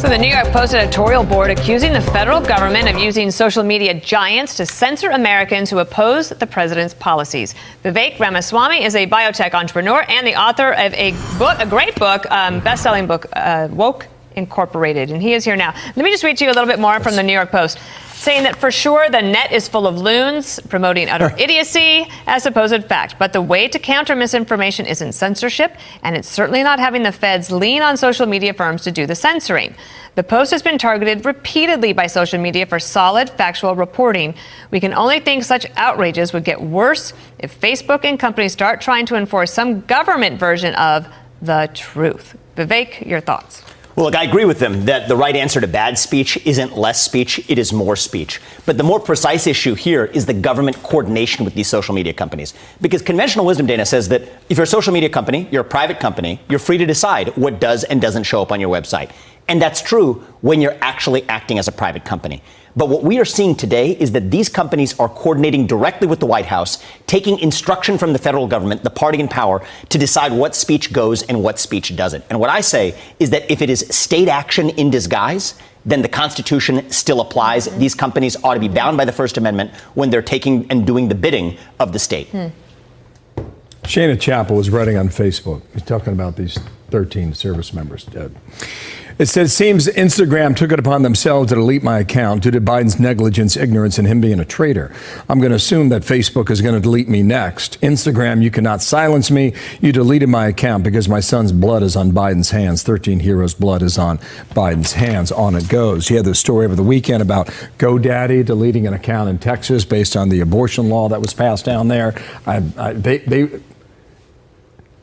So the New York Post editorial board accusing the federal government of using social media giants to censor Americans who oppose the president's policies. Vivek Ramaswamy is a biotech entrepreneur and the author of a great book, best-selling book, Woke Incorporated. And he is here now. Let me just read to you a little bit more from the New York Post, saying that for sure the net is full of loons promoting utter idiocy as supposed fact. But the way to counter misinformation isn't censorship, and it's certainly not having the feds lean on social media firms to do the censoring. The Post has been targeted repeatedly by social media for solid, factual reporting. We can only think such outrages would get worse if Facebook and companies start trying to enforce some government version of the truth. Vivek, your thoughts? Well, look, I agree with them that the right answer to bad speech isn't less speech, it is more speech. But the more precise issue here is the government coordination with these social media companies. Because conventional wisdom, Dana, says that if you're a social media company, you're a private company, you're free to decide what does and doesn't show up on your website. And that's true when you're actually acting as a private company. But what we are seeing today is that these companies are coordinating directly with the White House, taking instruction from the federal government, the party in power, to decide what speech goes and what speech doesn't. And what I say is that if it is state action in disguise, then the Constitution still applies. These companies ought to be bound by the First Amendment when they're taking and doing the bidding of the state. Shana Chappell was writing on Facebook. He's talking about these 13 service members dead. It says, seems Instagram took it upon themselves to delete my account due to Biden's negligence, ignorance, and him being a traitor. I'm going to assume that Facebook is going to delete me next. Instagram, you cannot silence me. You deleted my account because my son's blood is on Biden's hands. 13 heroes' blood is on Biden's hands. On it goes. You had the story over the weekend about GoDaddy deleting an account in Texas based on the abortion law that was passed down there.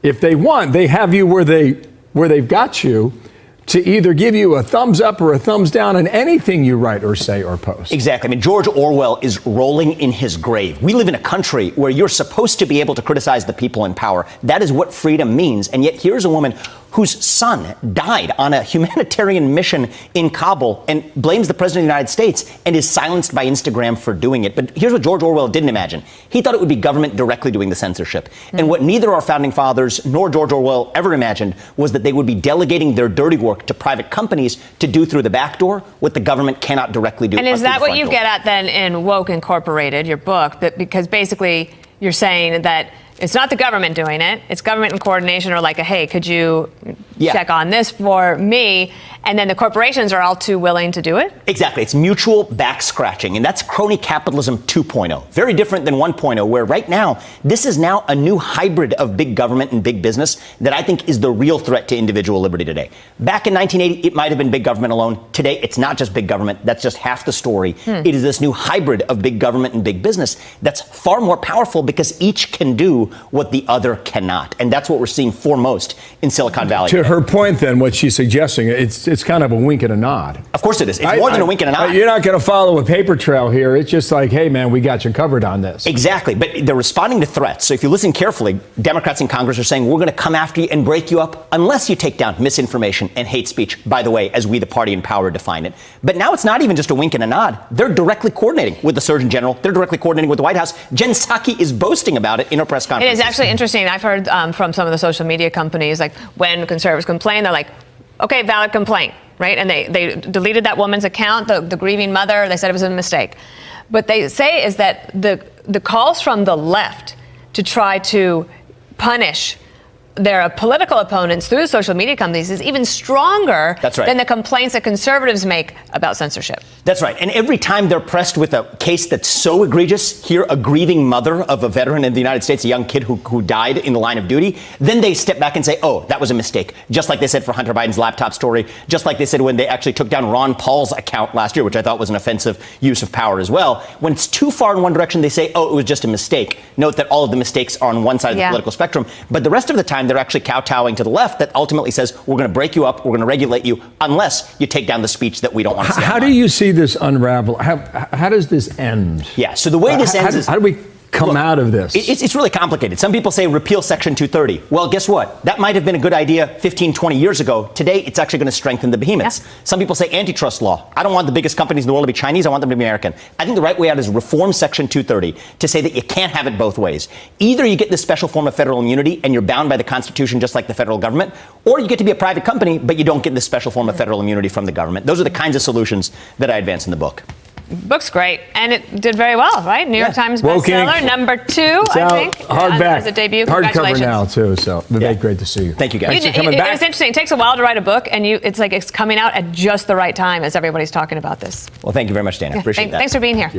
If they want, they have you where they've got you to either give you a thumbs up or a thumbs down on anything you write or say or post. Exactly. I mean, George Orwell is rolling in his grave. We live in a country where you're supposed to be able to criticize the people in power. That is what freedom means. And yet here's a woman whose son died on a humanitarian mission in Kabul and blames the president of the United States and is silenced by Instagram for doing it. But here's what George Orwell didn't imagine. He thought it would be government directly doing the censorship. And what neither our founding fathers nor George Orwell ever imagined was that they would be delegating their dirty work to private companies to do through the back door what the government cannot directly do. And is that what you get at then in Woke Incorporated, your book? That because basically you're saying that it's not the government doing it. It's government in coordination or like, hey, could you check on this for me? And then the corporations are all too willing to do it? Exactly. It's mutual back scratching. And that's crony capitalism 2.0. Very different than 1.0, where right now, this is now a new hybrid of big government and big business that I think is the real threat to individual liberty today. Back in 1980, it might have been big government alone. Today, it's not just big government. That's just half the story. It is this new hybrid of big government and big business that's far more powerful because each can do what the other cannot. And that's what we're seeing foremost in Silicon Valley. To her point, then, what she's suggesting, it's kind of a wink and a nod. Of course it is. It's more than a wink and a nod. You're not going to follow a paper trail here. It's just like, hey, man, we got you covered on this. Exactly. But they're responding to threats. So if you listen carefully, Democrats in Congress are saying, we're going to come after you and break you up unless you take down misinformation and hate speech, by the way, as we, the party in power, define it. But now it's not even just a wink and a nod. They're directly coordinating with the Surgeon General. They're directly coordinating with the White House. Jen Psaki is boasting about it in her press conference. It is actually interesting. I've heard from some of the social media companies, like when conservatives complain, they're like, okay, valid complaint, right? And they deleted that woman's account, the grieving mother. They said it was a mistake. But they say is that the calls from the left to try to punish their political opponents through social media companies is even stronger than the complaints that conservatives make about censorship. That's right. And every time they're pressed with a case that's so egregious, here a grieving mother of a veteran in the United States, a young kid who died in the line of duty, then they step back and say, oh, that was a mistake. Just like they said for Hunter Biden's laptop story, just like they said when they actually took down Ron Paul's account last year, which I thought was an offensive use of power as well. When it's too far in one direction, they say, oh, it was just a mistake. Note that all of the mistakes are on one side of the political spectrum. But the rest of the time, they're actually kowtowing to the left that ultimately says, we're going to break you up, we're going to regulate you, unless you take down the speech that we don't want to see. How do you see this unravel? How does this end? Yeah, so the way this ends is... How do we come out of this? It's really complicated. Some people say repeal Section 230. Well, guess what? That might have been a good idea 15, 20 years ago. Today, it's actually going to strengthen the behemoths. Yeah. Some people say antitrust law. I don't want the biggest companies in the world to be Chinese. I want them to be American. I think the right way out is reform Section 230 to say that you can't have it both ways. Either you get this special form of federal immunity and you're bound by the Constitution just like the federal government, or you get to be a private company, but you don't get this special form of federal immunity from the government. Those are the kinds of solutions that I advance in the book. Book's great, and it did very well, right? New York Times Woke bestseller, Inc. number 2, I think. Hardback. As a debut. Hardcover Congratulations. now, too. So, Vivek, great to see you. Thank you, guys. Thanks for coming back. It's interesting. It takes a while to write a book, and it's like it's coming out at just the right time as everybody's talking about this. Well, thank you very much, Dana. Appreciate that. Thanks for being here.